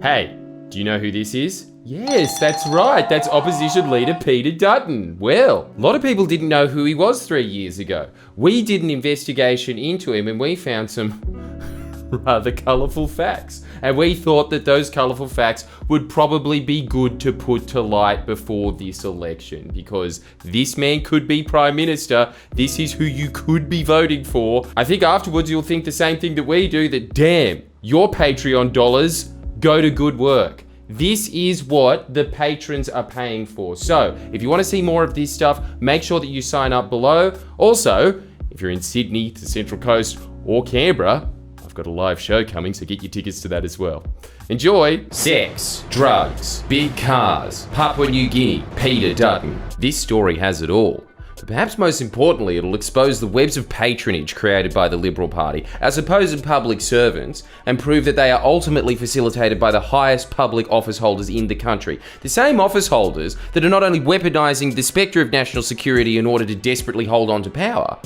Hey, do you know who this is? Yes, that's right. That's opposition leader Peter Dutton. Well, a lot of people didn't know who he was 3 years ago. We did an investigation into him and we found some rather colourful facts. And we thought that those colourful facts would probably be good to put to light before this election, because this man could be Prime Minister. This is who you could be voting for. I think afterwards you'll think the same thing that we do, that damn, your Patreon dollars go to good work. This is what the patrons are paying for. So if you want to see more of this stuff, make sure that you sign up below. Also, if you're in Sydney, the Central Coast, or Canberra, I've got a live show coming, so get your tickets to that as well. Enjoy. Sex, drugs, big cars, Papua New Guinea, Peter Dutton. This story has it all. But perhaps most importantly, it'll expose the webs of patronage created by the Liberal Party, our supposed public servants, and prove that they are ultimately facilitated by the highest public office holders in the country. The same office holders that are not only weaponising the spectre of national security in order to desperately hold on to power,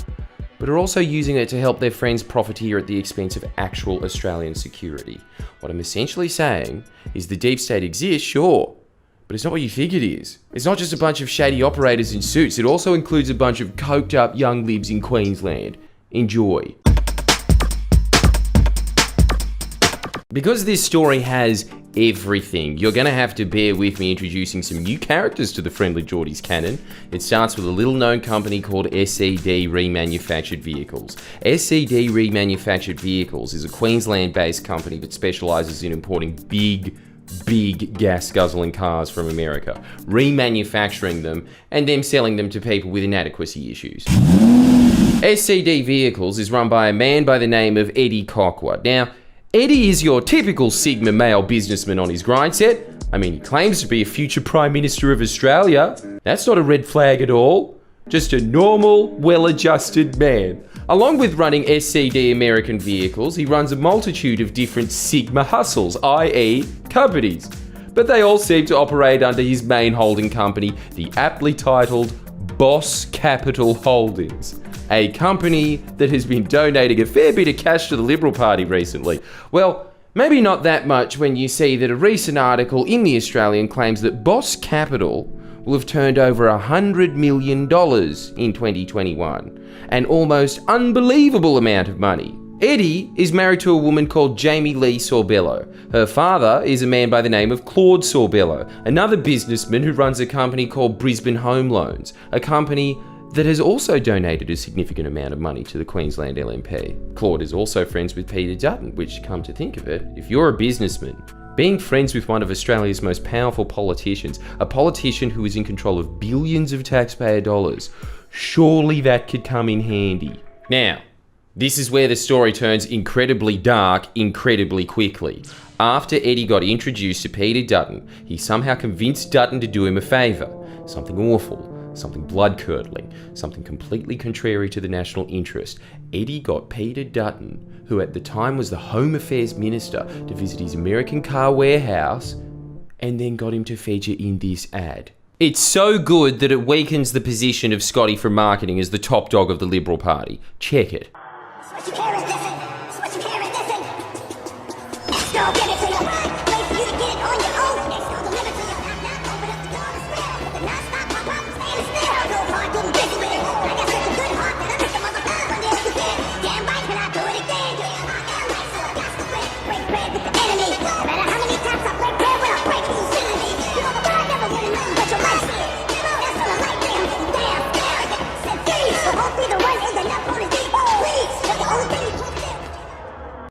but are also using it to help their friends profiteer at the expense of actual Australian security. What I'm essentially saying is the deep state exists, sure, but it's not what you think it is. It's not just a bunch of shady operators in suits, it also includes a bunch of coked up young libs in Queensland. Enjoy. Because this story has everything, you're gonna have to bear with me introducing some new characters to the Friendlyjordies canon. It starts with a little known company called SCD Remanufactured Vehicles. SCD Remanufactured Vehicles is a Queensland based company that specialises in importing big gas guzzling cars from America, remanufacturing them and then selling them to people with inadequacy issues. SCD Vehicles is run by a man by the name of Eddie Cockwood. Now, Eddie is your typical Sigma male businessman on his grind set. I mean, he claims to be a future Prime Minister of Australia. That's not a red flag at all. Just a normal, well-adjusted man. Along with running SCD American Vehicles, he runs a multitude of different Sigma hustles, i.e. companies. But they all seem to operate under his main holding company, the aptly titled Boss Capital Holdings, a company that has been donating a fair bit of cash to the Liberal Party recently. Well, maybe not that much when you see that a recent article in The Australian claims that Boss Capital will have turned over $100 million in 2021, an almost unbelievable amount of money. Eddie is married to a woman called Jamie Lee Sorbello. Her father is a man by the name of Claude Sorbello, another businessman who runs a company called Brisbane Home Loans, a company that has also donated a significant amount of money to the Queensland LNP. Claude is also friends with Peter Dutton, which, come to think of it, if you're a businessman, being friends with one of Australia's most powerful politicians, a politician who is in control of billions of taxpayer dollars, surely that could come in handy. Now, this is where the story turns incredibly dark incredibly quickly. After Eddie got introduced to Peter Dutton, he somehow convinced Dutton to do him a favour. Something awful, something blood-curdling, something completely contrary to the national interest. Eddie got Peter Dutton, who at the time was the Home Affairs Minister, to visit his American car warehouse, and then got him to feature in this ad. It's so good that it weakens the position of Scotty from marketing as the top dog of the Liberal Party. Check it.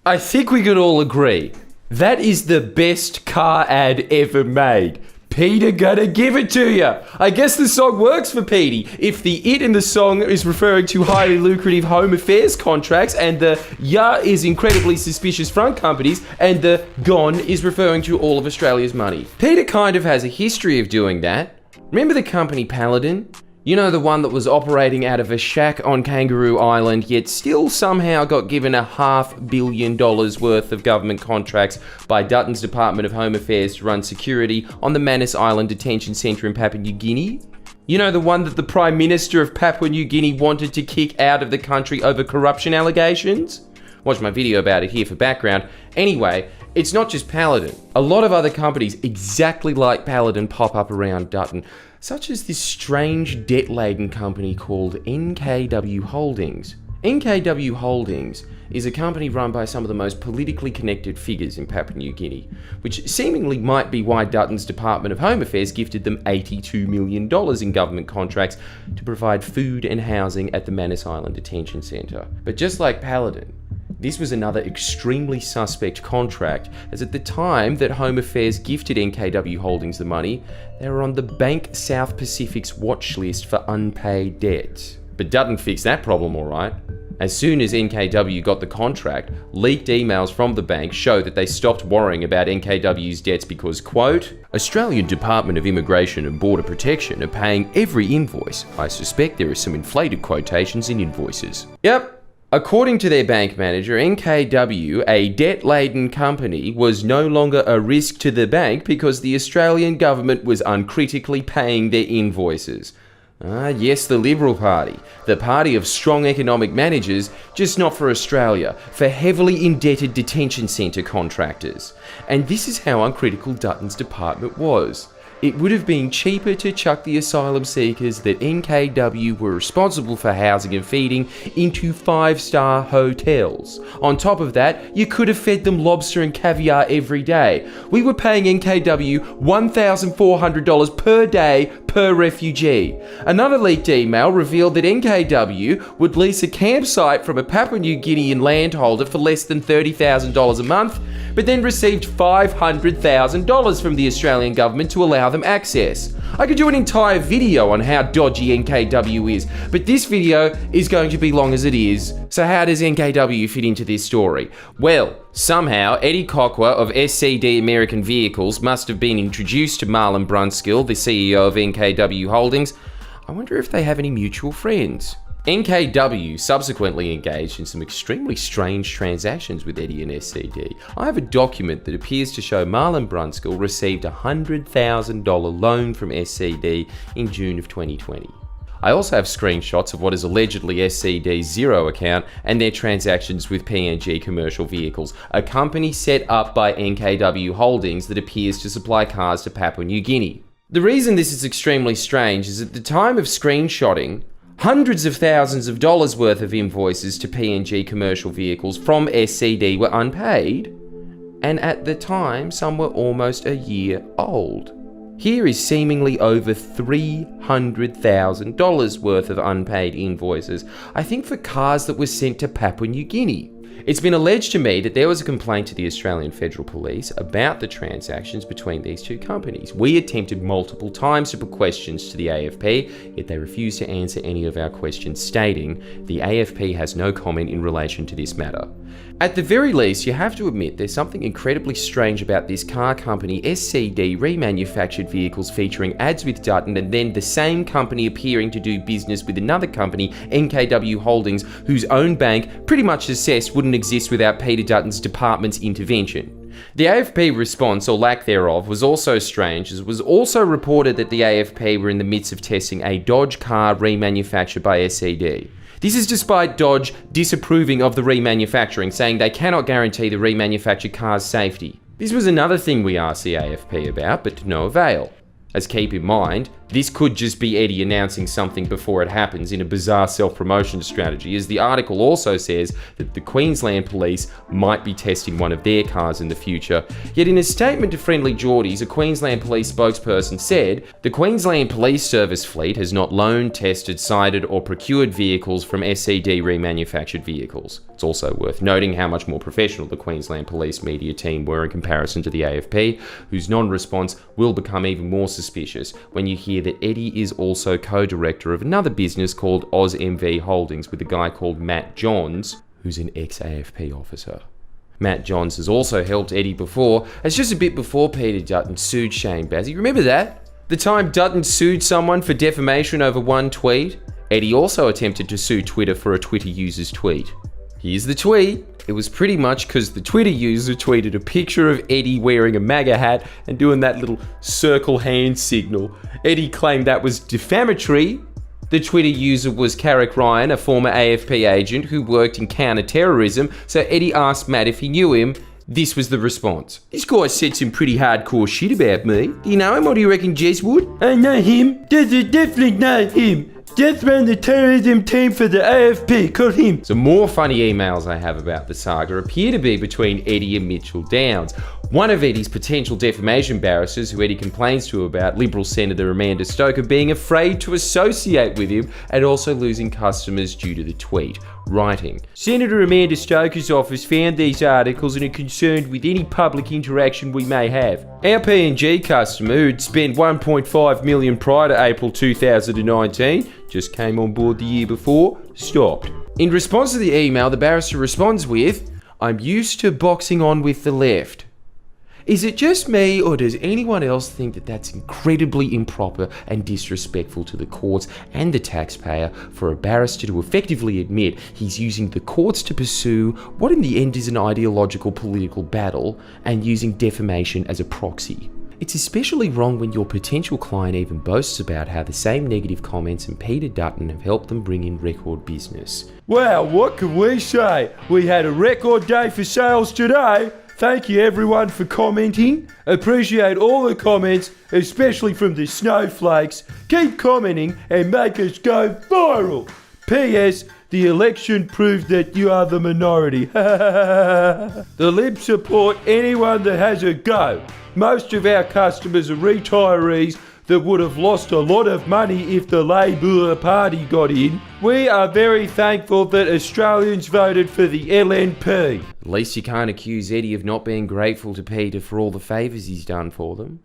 I think we could all agree, that is the best car ad ever made. Peter gonna give it to you. I guess the song works for Petey. If the it in the song is referring to highly lucrative home affairs contracts, and the ya is incredibly suspicious front companies, and the gone is referring to all of Australia's money. Peter kind of has a history of doing that. Remember the company Paladin? You know, the one that was operating out of a shack on Kangaroo Island, yet still somehow got given $500 million worth of government contracts by Dutton's Department of Home Affairs to run security on the Manus Island Detention Centre in Papua New Guinea? You know, the one that the Prime Minister of Papua New Guinea wanted to kick out of the country over corruption allegations? Watch my video about it here for background. Anyway, it's not just Paladin. A lot of other companies exactly like Paladin pop up around Dutton, such as this strange debt-laden company called NKW Holdings. NKW Holdings is a company run by some of the most politically connected figures in Papua New Guinea, which seemingly might be why Dutton's Department of Home Affairs gifted them $82 million in government contracts to provide food and housing at the Manus Island Detention Centre. But just like Paladin, this was another extremely suspect contract, as at the time that Home Affairs gifted NKW Holdings the money, they were on the Bank South Pacific's watch list for unpaid debt. But Dutton fixed that problem all right. As soon as NKW got the contract, leaked emails from the bank show that they stopped worrying about NKW's debts because, quote, Australian Department of Immigration and Border Protection are paying every invoice. I suspect there are some inflated quotations in invoices. Yep. According to their bank manager, NKW, a debt-laden company, was no longer a risk to the bank because the Australian government was uncritically paying their invoices. Ah, yes, the Liberal Party. The party of strong economic managers, just not for Australia, for heavily indebted detention centre contractors. And this is how uncritical Dutton's department was. It would have been cheaper to chuck the asylum seekers that NKW were responsible for housing and feeding into 5-star hotels. On top of that, you could have fed them lobster and caviar every day. We were paying NKW $1,400 per day per refugee. Another leaked email revealed that NKW would lease a campsite from a Papua New Guinean landholder for less than $30,000 a month, but then received $500,000 from the Australian government to allow them access. I could do an entire video on how dodgy NKW is, but this video is going to be long as it is. So how does NKW fit into this story? Well, somehow Eddie Cockwa of SCD American Vehicles must have been introduced to Marlon Brunskill, the CEO of NKW Holdings. I wonder if they have any mutual friends. NKW subsequently engaged in some extremely strange transactions with Eddie and SCD. I have a document that appears to show Marlon Brunskill received a $100,000 loan from SCD in June of 2020. I also have screenshots of what is allegedly SCD's Zero account and their transactions with PNG Commercial Vehicles, a company set up by NKW Holdings that appears to supply cars to Papua New Guinea. The reason this is extremely strange is at the time of screenshotting, hundreds of thousands of dollars worth of invoices to PNG Commercial Vehicles from SCD were unpaid, and at the time some were almost a year old. Here is seemingly over $300,000 worth of unpaid invoices, I think for cars that were sent to Papua New Guinea. It's been alleged to me that there was a complaint to the Australian Federal Police about the transactions between these two companies. We attempted multiple times to put questions to the AFP, yet they refused to answer any of our questions, stating the AFP has no comment in relation to this matter. At the very least, you have to admit there's something incredibly strange about this car company SCD remanufactured vehicles featuring ads with Dutton, and then the same company appearing to do business with another company, NKW Holdings, whose own bank pretty much assessed wouldn't exist without Peter Dutton's department's intervention. The AFP response, or lack thereof, was also strange, as it was also reported that the AFP were in the midst of testing a Dodge car remanufactured by SCD. This is despite Dodge disapproving of the remanufacturing, saying they cannot guarantee the remanufactured car's safety. This was another thing we asked the AFP about, but to no avail. As keep in mind, this could just be Eddie announcing something before it happens in a bizarre self-promotion strategy, as the article also says that the Queensland Police might be testing one of their cars in the future. Yet in a statement to Friendlyjordies, a Queensland Police spokesperson said, the Queensland Police Service fleet has not loaned, tested, cited or procured vehicles from SCD remanufactured vehicles. It's also worth noting how much more professional the Queensland Police media team were in comparison to the AFP, whose non-response will become even more suspicious when you hear that Eddie is also co-director of another business called OzMV Holdings with a guy called Matt Johns, who's an ex-AFP officer. Matt Johns has also helped Eddie before, as just a bit before Peter Dutton sued Shane Bazzi. Remember that? The time Dutton sued someone for defamation over one tweet? Eddie also attempted to sue Twitter for a Twitter user's tweet. Here's the tweet. It was pretty much because the Twitter user tweeted a picture of Eddie wearing a MAGA hat and doing that little circle hand signal. Eddie claimed that was defamatory. The Twitter user was Carrick Ryan, a former AFP agent who worked in counter-terrorism, so Eddie asked Matt if he knew him, This was the response. "This guy said some pretty hardcore shit about me. Do you know him, or do you reckon Jez would?" I know him. Definitely know him. Just ran the terrorism team for the AFP. Call him. Some more funny emails I have about the saga appear to be between Eddie and Mitchell Downs. One of Eddie's potential defamation barristers, who Eddie complains to about Liberal Senator Amanda Stoker being afraid to associate with him and also losing customers due to the tweet, writing, "Senator Amanda Stoker's office found these articles and are concerned with any public interaction we may have. Our P&G customer, who'd spent $1.5 million prior to April 2019, just came on board the year before, stopped." In response to the email, the barrister responds with, "I'm used to boxing on with the left. Is it just me, or does anyone else think that that's incredibly improper and disrespectful to the courts and the taxpayer for a barrister to effectively admit he's using the courts to pursue what in the end is an ideological political battle and using defamation as a proxy? It's especially wrong when your potential client even boasts about how the same negative comments and Peter Dutton have helped them bring in record business." Wow, what can we say? We had a record day for sales today. Thank you everyone for commenting. Appreciate all the comments, especially from the snowflakes. Keep commenting and make us go viral. P.S. The election proved that you are the minority. The Libs support anyone that has a go. Most of our customers are retirees that would have lost a lot of money if the Labour Party got in. We are very thankful that Australians voted for the LNP. At least you can't accuse Eddie of not being grateful to Peter for all the favours he's done for them.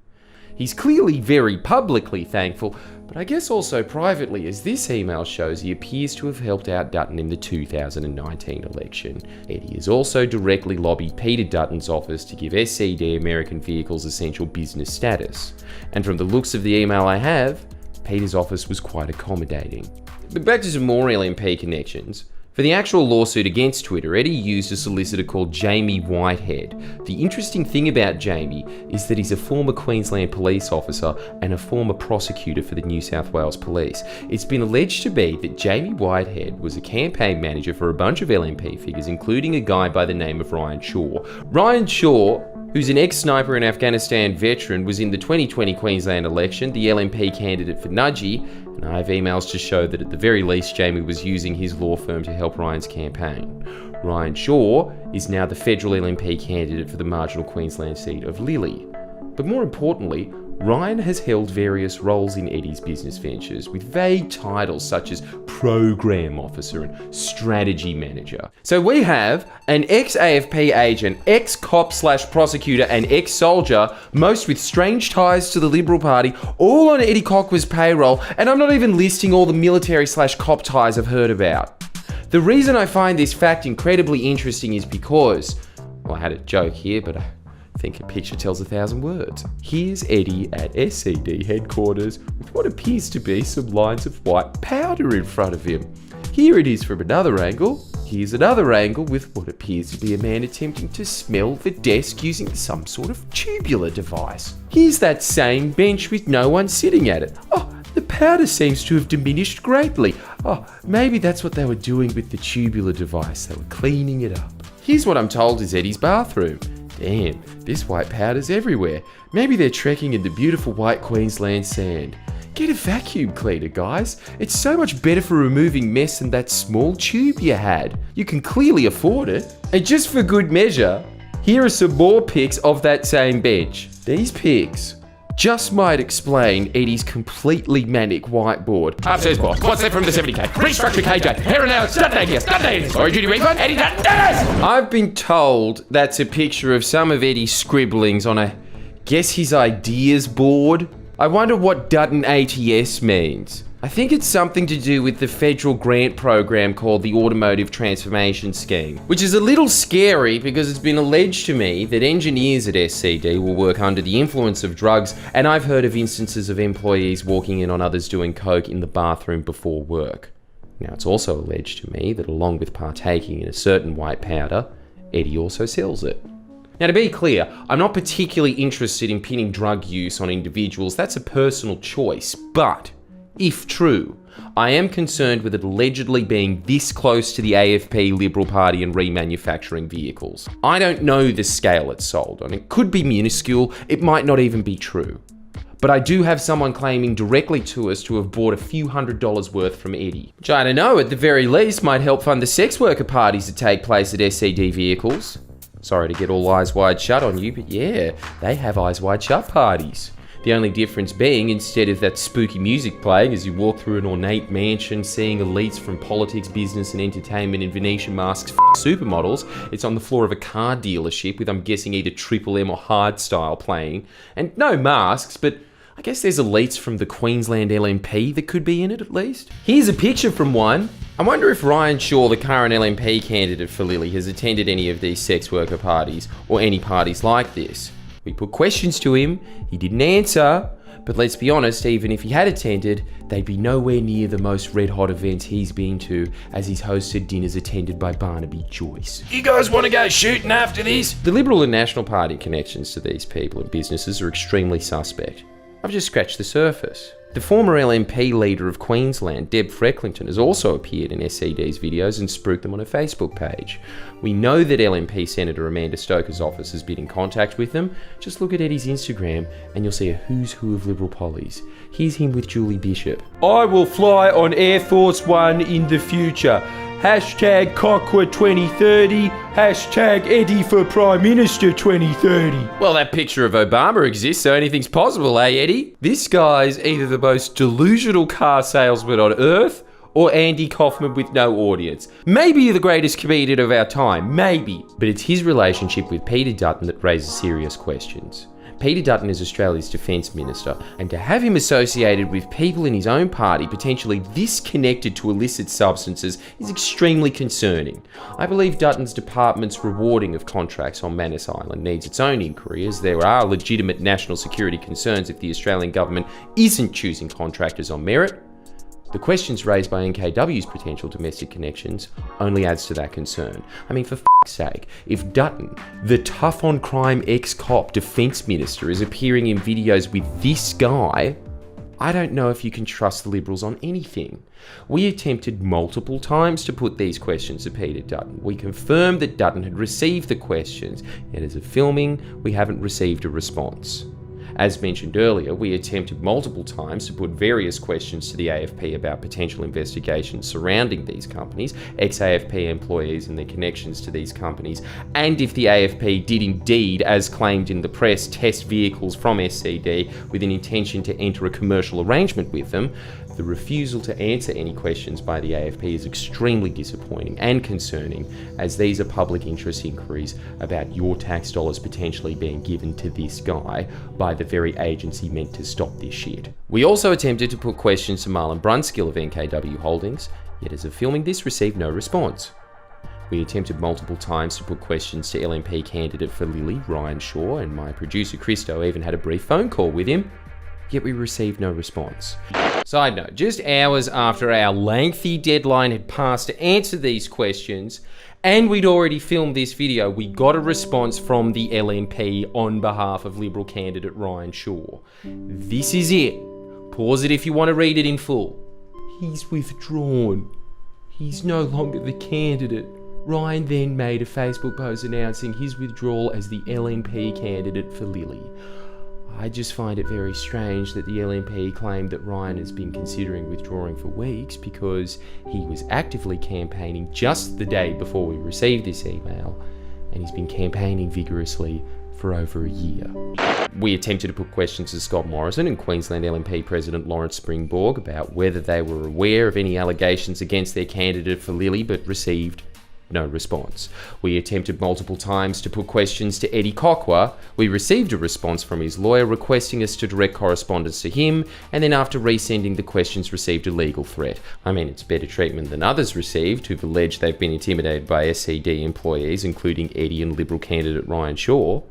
He's clearly very publicly thankful, but I guess also privately, as this email shows, he appears to have helped out Dutton in the 2019 election. Eddie has also directly lobbied Peter Dutton's office to give SCD American Vehicles essential business status. And from the looks of the email I have, Peter's office was quite accommodating. But back to some more LNP connections. For the actual lawsuit against Twitter, Eddie used a solicitor called Jamie Whitehead. The interesting thing about Jamie is that he's a former Queensland police officer and a former prosecutor for the New South Wales Police. It's been alleged to be that Jamie Whitehead was a campaign manager for a bunch of LNP figures, including a guy by the name of Ryan Shaw. Ryan Shaw, who's an ex-sniper and Afghanistan veteran, was in the 2020 Queensland election, the LNP candidate for Nudgee, and I have emails to show that at the very least Jamie was using his law firm to help Ryan's campaign. Ryan Shaw is now the federal LNP candidate for the marginal Queensland seat of Lilly. But more importantly, Ryan has held various roles in Eddie's business ventures with vague titles such as Program Officer and Strategy Manager. So we have an ex-AFP agent, ex-cop/prosecutor and ex-soldier, most with strange ties to the Liberal Party, all on Eddie Cochra's payroll, and I'm not even listing all the military/cop ties I've heard about. The reason I find this fact incredibly interesting is because, well, I had a joke here, but I think a picture tells 1,000 words. Here's Eddie at SCD headquarters with what appears to be some lines of white powder in front of him. Here it is from another angle. Here's another angle with what appears to be a man attempting to smell the desk using some sort of tubular device. Here's that same bench with no one sitting at it. Oh, the powder seems to have diminished greatly. Oh, maybe that's what they were doing with the tubular device. They were cleaning it up. Here's what I'm told is Eddie's bathroom. Damn, this white powder's everywhere. Maybe they're trekking in the beautiful white Queensland sand. Get a vacuum cleaner, guys. It's so much better for removing mess than that small tube you had. You can clearly afford it. And just for good measure, here are some more pics of that same bench. These pics just might explain Eddie's completely manic whiteboard. Upstairs boss, what's that from the 70k? Restructure KJ, here and now, start day here, start day. Sorry, duty refund, Eddie Dutton. I've been told that's a picture of some of Eddie's scribblings on guess his ideas board. I wonder what Dutton ATS means. I think it's something to do with the federal grant program called the Automotive Transformation Scheme, which is a little scary because it's been alleged to me that engineers at SCD will work under the influence of drugs, and I've heard of instances of employees walking in on others doing coke in the bathroom before work. Now, it's also alleged to me that along with partaking in a certain white powder, Eddie also sells it. Now, to be clear, I'm not particularly interested in pinning drug use on individuals. That's a personal choice, but if true. I am concerned with it allegedly being this close to the AFP, Liberal Party and remanufacturing vehicles. I don't know the scale it's sold on. It could be minuscule, it might not even be true. But I do have someone claiming directly to us to have bought a few $100s worth from Eddie. Which I don't know, at the very least might help fund the sex worker parties that take place at SCD vehicles. Sorry to get all eyes wide shut on you, but yeah, they have eyes wide shut parties. The only difference being, instead of that spooky music playing as you walk through an ornate mansion seeing elites from politics, business and entertainment in Venetian masks supermodels, it's on the floor of a car dealership with, I'm guessing, either Triple M or Hardstyle playing. And no masks, but I guess there's elites from the Queensland LNP that could be in it at least. Here's a picture from one. I wonder if Ryan Shaw, the current LNP candidate for Lily, has attended any of these sex worker parties or any parties like this. We put questions to him, he didn't answer, but let's be honest, even if he had attended, they'd be nowhere near the most red-hot events he's been to, as he's hosted dinners attended by Barnaby Joyce. You guys want to go shooting after this? The Liberal and National Party connections to these people and businesses are extremely suspect. I've just scratched the surface. The former LNP leader of Queensland, Deb Frecklington, has also appeared in SCD's videos and spruiked them on her Facebook page. We know that LNP Senator Amanda Stoker's office has been in contact with them. Just look at Eddie's Instagram and you'll see a who's who of Liberal pollies. Here's him with Julie Bishop. I will fly on Air Force One in the future. Hashtag Cockwa 2030. Hashtag Eddie for Prime Minister 2030. Well, that picture of Obama exists, so anything's possible, eh, Eddie? This guy's either the most delusional car salesman on earth or Andy Kaufman with no audience. Maybe the greatest comedian of our time, maybe. But it's his relationship with Peter Dutton that raises serious questions. Peter Dutton is Australia's Defence Minister, and to have him associated with people in his own party potentially this connected to illicit substances is extremely concerning. I believe Dutton's department's rewarding of contracts on Manus Island needs its own inquiry, as there are legitimate national security concerns if the Australian government isn't choosing contractors on merit. The questions raised by NKW's potential domestic connections only adds to that concern. I mean, for f***'s sake, if Dutton, the tough-on-crime ex-cop defence minister, is appearing in videos with this guy, I don't know if you can trust the Liberals on anything. We attempted multiple times to put these questions to Peter Dutton. We confirmed that Dutton had received the questions, yet as of filming, we haven't received a response. As mentioned earlier, we attempted multiple times to put various questions to the AFP about potential investigations surrounding these companies, ex-AFP employees and their connections to these companies, and if the AFP did indeed, as claimed in the press, test vehicles from SCD with an intention to enter a commercial arrangement with them. The refusal to answer any questions by the AFP is extremely disappointing and concerning, as these are public interest inquiries about your tax dollars potentially being given to this guy by the very agency meant to stop this shit. We also attempted to put questions to Marlon Brunskill of NKW Holdings, yet as of filming this received no response. We attempted multiple times to put questions to LNP candidate for Lily, Ryan Shaw, and my producer Christo even had a brief phone call with him, yet we received no response. Side note, just hours after our lengthy deadline had passed to answer these questions, and we'd already filmed this video, we got a response from the LNP on behalf of Liberal candidate Ryan Shaw. This is it. Pause it if you want to read it in full. He's withdrawn. He's no longer the candidate. Ryan then made a Facebook post announcing his withdrawal as the LNP candidate for Lily. I just find it very strange that the LNP claimed that Ryan has been considering withdrawing for weeks because he was actively campaigning just the day before we received this email, and he's been campaigning vigorously for over a year. We attempted to put questions to Scott Morrison and Queensland LNP President Lawrence Springborg about whether they were aware of any allegations against their candidate for Lily, but received no response. We attempted multiple times to put questions to Eddie Cockwa. We received a response from his lawyer requesting us to direct correspondence to him, and then after resending the questions received a legal threat. I mean, it's better treatment than others received who've alleged they've been intimidated by SCD employees, including Eddie and Liberal candidate Ryan Shaw.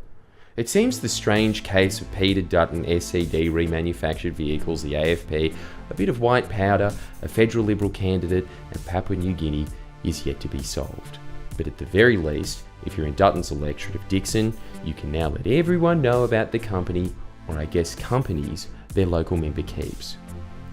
It seems the strange case of Peter Dutton, SCD remanufactured vehicles, the AFP, a bit of white powder, a federal Liberal candidate, and Papua New Guinea is yet to be solved. But at the very least, if you're in Dutton's electorate of Dixon, you can now let everyone know about the company, or I guess companies, their local member keeps.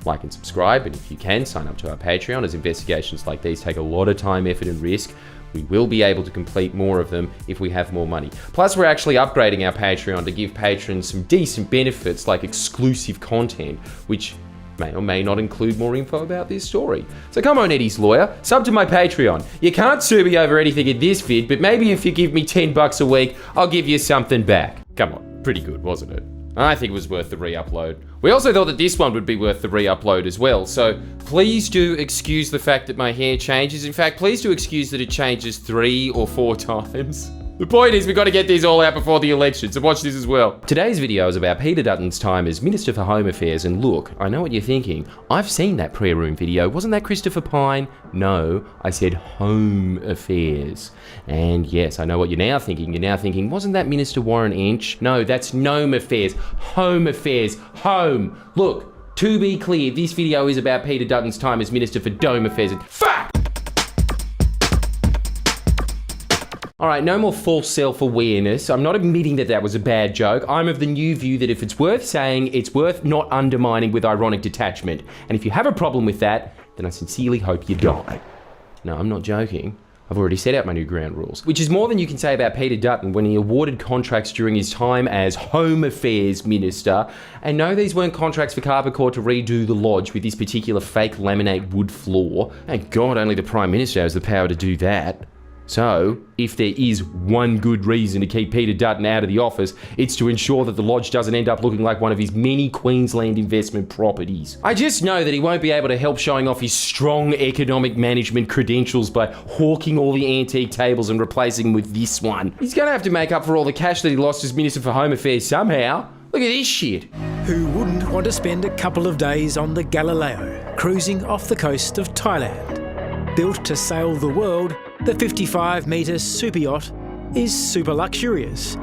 like and subscribe, and if you can, sign up to our Patreon, as investigations like these take a lot of time, effort, and risk. We will be able to complete more of them if we have more money. Plus, we're actually upgrading our Patreon to give patrons some decent benefits like exclusive content, which may or may not include more info about this story. So come on, Eddie's lawyer, sub to my Patreon. You can't sue me over anything in this vid, but maybe if you give me $10 a week, I'll give you something back. Come on, pretty good, wasn't it? I think it was worth the re-upload. We also thought that this one would be worth the re-upload as well, so please do excuse the fact that my hair changes. In fact, please do excuse that it changes 3 or 4 times. The point is, we've got to get these all out before the election, so watch this as well. Today's video is about Peter Dutton's time as Minister for Home Affairs, and look, I know what you're thinking. I've seen that prayer room video. Wasn't that Christopher Pine? No, I said Home Affairs. And yes, I know what you're now thinking. You're now thinking, wasn't that Minister Warren Inch? No, that's Gnome Affairs. Home Affairs. Home. Look, to be clear, this video is about Peter Dutton's time as Minister for Dome Affairs, and fuck! Alright, no more false self-awareness. I'm not admitting that that was a bad joke. I'm of the new view that if it's worth saying, it's worth not undermining with ironic detachment. And if you have a problem with that, then I sincerely hope you die. No, I'm not joking. I've already set out my new ground rules, which is more than you can say about Peter Dutton when he awarded contracts during his time as Home Affairs Minister. And no, these weren't contracts for Carver Court to redo the lodge with this particular fake laminate wood floor. Thank God only the Prime Minister has the power to do that. So, if there is one good reason to keep Peter Dutton out of the office, it's to ensure that the lodge doesn't end up looking like one of his many Queensland investment properties. I just know that he won't be able to help showing off his strong economic management credentials by hawking all the antique tables and replacing them with this one. He's gonna have to make up for all the cash that he lost as Minister for Home Affairs somehow. Look at this shit. Who wouldn't want to spend a couple of days on the Galileo, cruising off the coast of Thailand? Built to sail the world, the 55-metre super yacht is super luxurious.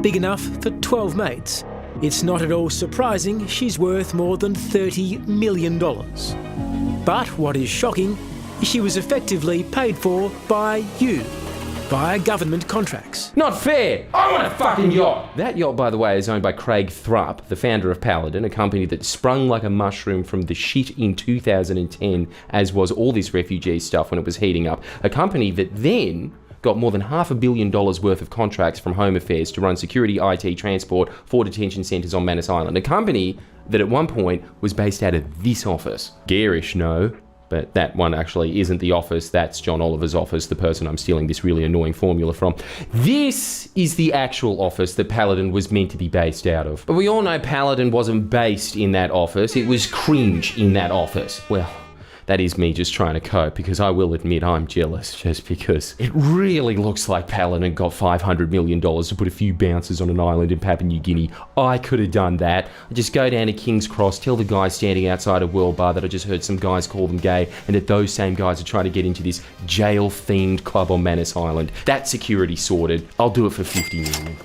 Big enough for 12 mates. It's not at all surprising she's worth more than $30 million. But what is shocking is she was effectively paid for by you, via government contracts. Not fair! I want a fucking yacht! That yacht, by the way, is owned by Craig Thrupp, the founder of Paladin, a company that sprung like a mushroom from the shit in 2010, as was all this refugee stuff when it was heating up. A company that then got more than $500 million worth of contracts from Home Affairs to run security, IT, transport for detention centres on Manus Island. A company that at one point was based out of this office. Garish, no. But that one actually isn't the office, that's John Oliver's office, the person I'm stealing this really annoying formula from. This is the actual office that Paladin was meant to be based out of. But we all know Paladin wasn't based in that office, it was cringe in that office. Well, that is me just trying to cope, because I will admit I'm jealous, just because it really looks like Paladin got $500 million to put a few bouncers on an island in Papua New Guinea. I could have done that. I just go down to King's Cross, tell the guy standing outside a World Bar that I just heard some guys call them gay, and that those same guys are trying to get into this jail-themed club on Manus Island. That security sorted. I'll do it for $50 million.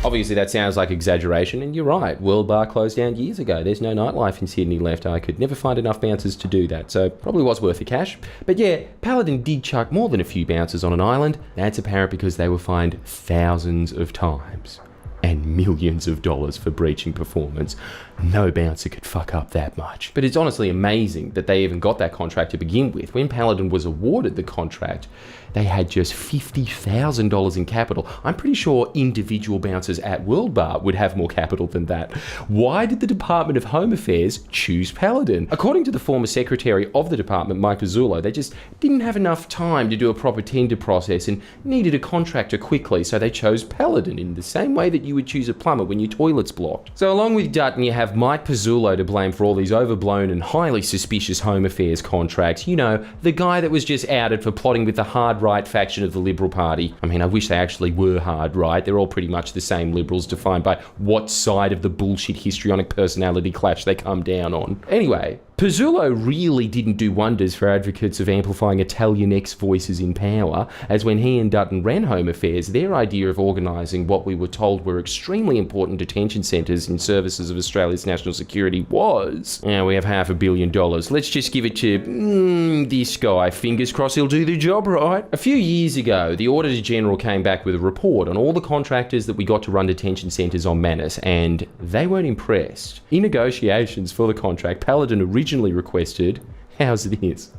Obviously that sounds like exaggeration, and you're right, World Bar closed down years ago. There's no nightlife in Sydney left. I could never find enough bouncers to do that, so probably was worth the cash. But yeah, Paladin did chuck more than a few bouncers on an island. That's apparent because they were fined thousands of times and millions of dollars for breaching performance. No bouncer could fuck up that much. But it's honestly amazing that they even got that contract to begin with. When Paladin was awarded the contract, they had just $50,000 in capital. I'm pretty sure individual bouncers at World Bar would have more capital than that. Why did the Department of Home Affairs choose Paladin? According to the former secretary of the department, Mike Pizzullo, they just didn't have enough time to do a proper tender process and needed a contractor quickly, so they chose Paladin in the same way that you would choose a plumber when your toilet's blocked. So along with Dutton, you have Mike Pizzullo to blame for all these overblown and highly suspicious Home Affairs contracts. You know, the guy that was just outed for plotting with the hard right faction of the Liberal Party. I mean, I wish they actually were hard right. They're all pretty much the same Liberals, defined by what side of the bullshit histrionic personality clash they come down on. Anyway, Pizzullo really didn't do wonders for advocates of amplifying Italian ex-voices in power, as when he and Dutton ran Home Affairs, their idea of organising what we were told were extremely important detention centres in services of Australia's national security was, we have $500 million. Let's just give it to this guy. Fingers crossed he'll do the job right. A few years ago, the Auditor General came back with a report on all the contractors that we got to run detention centres on Manus, and they weren't impressed. In negotiations for the contract, Paladin originally requested, how's this,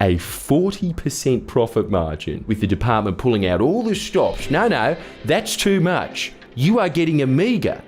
a 40% profit margin, with the department pulling out all the stops. No, that's too much. You are getting a meagre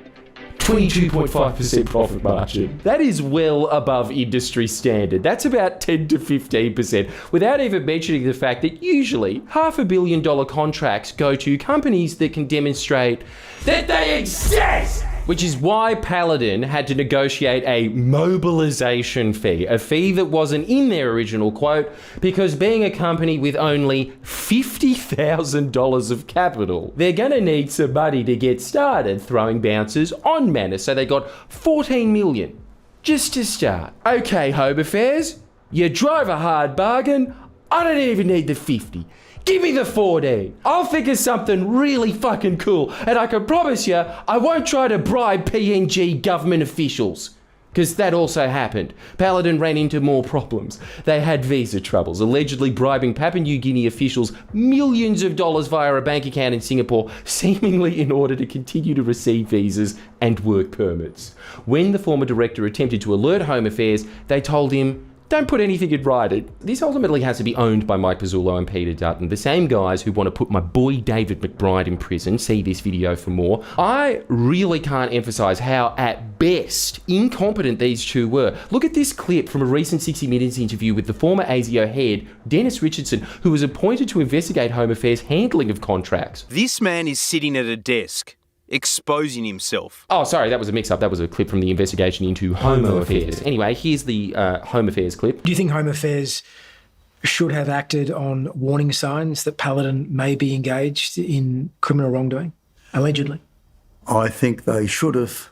22.5% profit margin. That is well above industry standard. That's about 10 to 15%, without even mentioning the fact that usually $500 million contracts go to companies that can demonstrate that they exist. Which is why Paladin had to negotiate a mobilisation fee, a fee that wasn't in their original quote, because being a company with only $50,000 of capital, they're going to need some money to get started throwing bouncers on Manus, so they got $14 million just to start. Okay, Home Affairs, you drove a hard bargain. I don't even need the 50. Give me the 14. I'll think of something really fucking cool, and I can promise you I won't try to bribe PNG government officials. Because that also happened. Paladin ran into more problems. They had visa troubles, allegedly bribing Papua New Guinea officials millions of dollars via a bank account in Singapore, seemingly in order to continue to receive visas and work permits. When the former director attempted to alert Home Affairs, they told him, don't put anything in writing. This ultimately has to be owned by Mike Pizzullo and Peter Dutton, the same guys who want to put my boy David McBride in prison. See this video for more. I really can't emphasise how, at best, incompetent these two were. Look at this clip from a recent 60 Minutes interview with the former ASIO head, Dennis Richardson, who was appointed to investigate Home Affairs' handling of contracts. This man is sitting at a desk, exposing himself. Oh, sorry, that was a mix-up. That was a clip from the investigation into Homo Affairs. Anyway, here's the Home Affairs clip. Do you think Home Affairs should have acted on warning signs that Paladin may be engaged in criminal wrongdoing, allegedly? I think they should have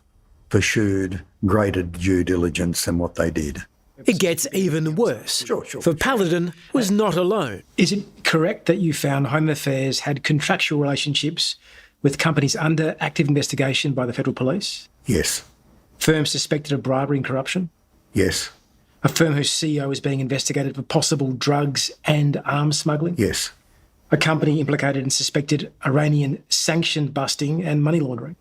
pursued greater due diligence than what they did. It gets even worse. Sure. For Paladin was not alone. Is it correct that you found Home Affairs had contractual relationships with companies under active investigation by the Federal Police? Yes. Firms suspected of bribery and corruption? Yes. A firm whose CEO is being investigated for possible drugs and arms smuggling? Yes. A company implicated in suspected Iranian sanction busting and money laundering?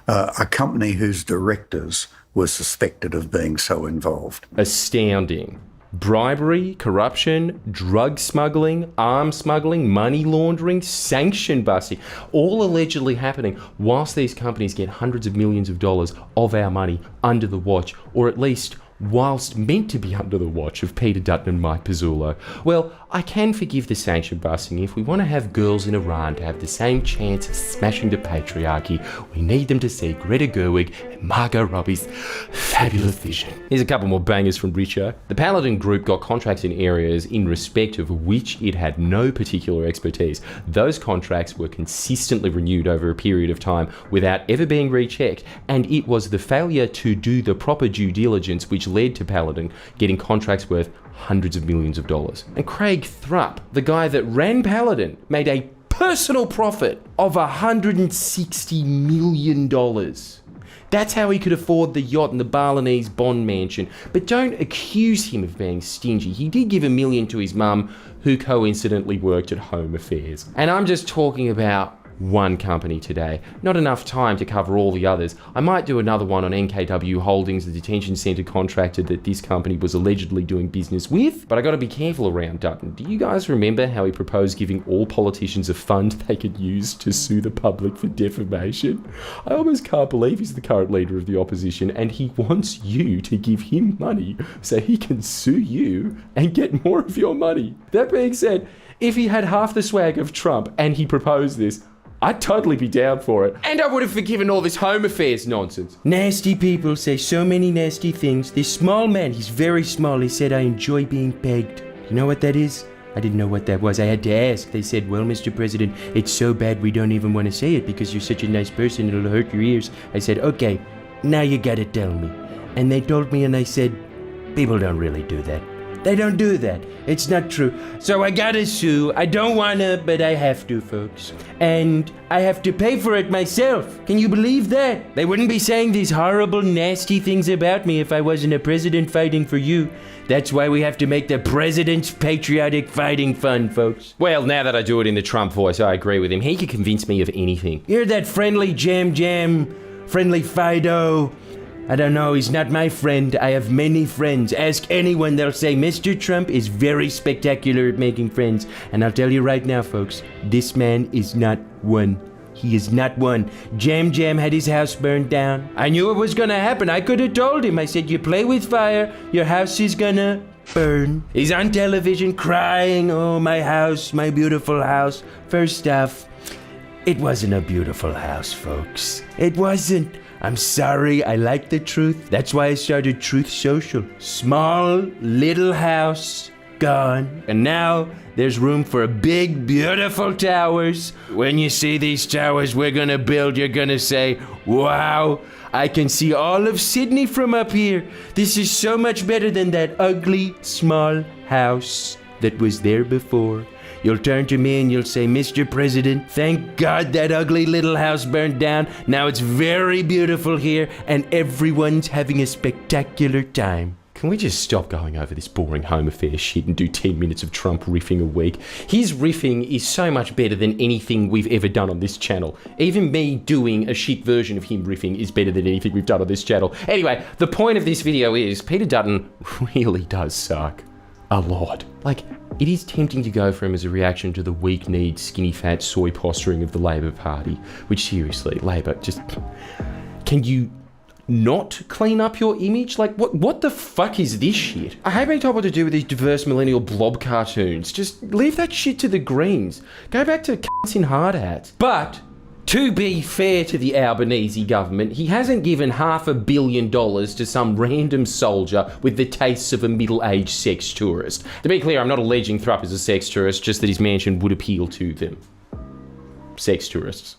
A company whose directors were suspected of being so involved. Astounding. Bribery, corruption, drug smuggling, arms smuggling, money laundering, sanction busting, all allegedly happening whilst these companies get hundreds of millions of dollars of our money under the watch, or at least whilst meant to be under the watch of Peter Dutton and Mike Pizzullo. Well, I can forgive the sanction busting. If we want to have girls in Iran to have the same chance of smashing the patriarchy, we need them to see Greta Gerwig and Margot Robbie's fabulous vision. Here's a couple more bangers from Richo. The Paladin Group got contracts in areas in respect of which it had no particular expertise. Those contracts were consistently renewed over a period of time without ever being rechecked, and it was the failure to do the proper due diligence which led to Paladin getting contracts worth hundreds of millions of dollars. And Craig Thrupp, the guy that ran Paladin, made a personal profit of $160 million. That's how he could afford the yacht and the Balinese bond mansion. But don't accuse him of being stingy. He did give $1 million to his mum, who coincidentally worked at Home Affairs. And I'm just talking about one company today. Not enough time to cover all the others. I might do another one on NKW Holdings, the detention centre contractor that this company was allegedly doing business with, but I got to be careful around Dutton. Do you guys remember how he proposed giving all politicians a fund they could use to sue the public for defamation? I almost can't believe he's the current leader of the opposition and he wants you to give him money so he can sue you and get more of your money. That being said, if he had half the swag of Trump and he proposed this, I'd totally be down for it. And I would have forgiven all this Home Affairs nonsense. Nasty people say so many nasty things. This small man, he's very small, he said, I enjoy being pegged. You know what that is? I didn't know what that was. I had to ask. They said, well, Mr. President, it's so bad we don't even want to say it because you're such a nice person, it'll hurt your ears. I said, okay, now you gotta tell me. And they told me and I said, People don't really do that. They don't do that. It's not true. So I gotta sue. I don't wanna, but I have to, folks. And I have to pay for it myself. Can you believe that? They wouldn't be saying these horrible, nasty things about me if I wasn't a president fighting for you. That's why we have to make the President's Patriotic Fighting Fund, folks. Well, now that I do it in the Trump voice, I agree with him. He could convince me of anything. You're that friendly jam, friendly Fido. I don't know, he's not my friend. I have many friends. Ask anyone, they'll say Mr. Trump is very spectacular at making friends. And I'll tell you right now, folks, this man is not one. He is not one. Jam had his house burned down. I knew it was gonna happen. I could have told him. I said, you play with fire, your house is gonna burn. He's on television crying, oh, my house, my beautiful house. First off, it wasn't a beautiful house, folks. It wasn't. I'm sorry, I like the truth. That's why I started Truth Social. Small, little house, gone. And now there's room for big, beautiful towers. When you see these towers we're gonna build, you're gonna say, wow, I can see all of Sydney from up here. This is so much better than that ugly, small house that was there before. You'll turn to me and you'll say, Mr. President, thank God that ugly little house burned down. Now it's very beautiful here and everyone's having a spectacular time. Can we just stop going over this boring home affairs shit and do 10 minutes of Trump riffing a week? His riffing is so much better than anything we've ever done on this channel. Even me doing a shit version of him riffing is better than anything we've done on this channel. Anyway, the point of this video is Peter Dutton really does suck. A lot. Like, it is tempting to go for him as a reaction to the weak-kneed, skinny-fat soy posturing of the Labor Party. Which, seriously, Labor, just... Can you not clean up your image? Like, what the fuck is this shit? I hate being told what to do with these diverse millennial blob cartoons. Just leave that shit to the Greens. Go back to cunts in hard hats. But... to be fair to the Albanese government, he hasn't given $500 million to some random soldier with the tastes of a middle-aged sex tourist. To be clear, I'm not alleging Thrupp is a sex tourist, just that his mansion would appeal to them. Sex tourists.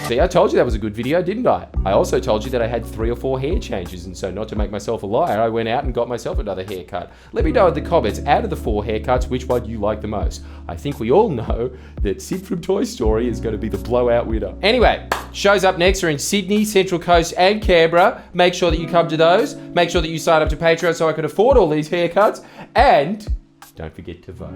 See, I told you that was a good video, didn't I? I also told you that I had 3 or 4 hair changes, and so not to make myself a liar, I went out and got myself another haircut. Let me know in the comments, out of the 4 haircuts, which one you like the most. I think we all know that Sid from Toy Story is going to be the blowout winner. Anyway, shows up next are in Sydney, Central Coast, and Canberra. Make sure that you come to those. Make sure that you sign up to Patreon so I can afford all these haircuts. And don't forget to vote.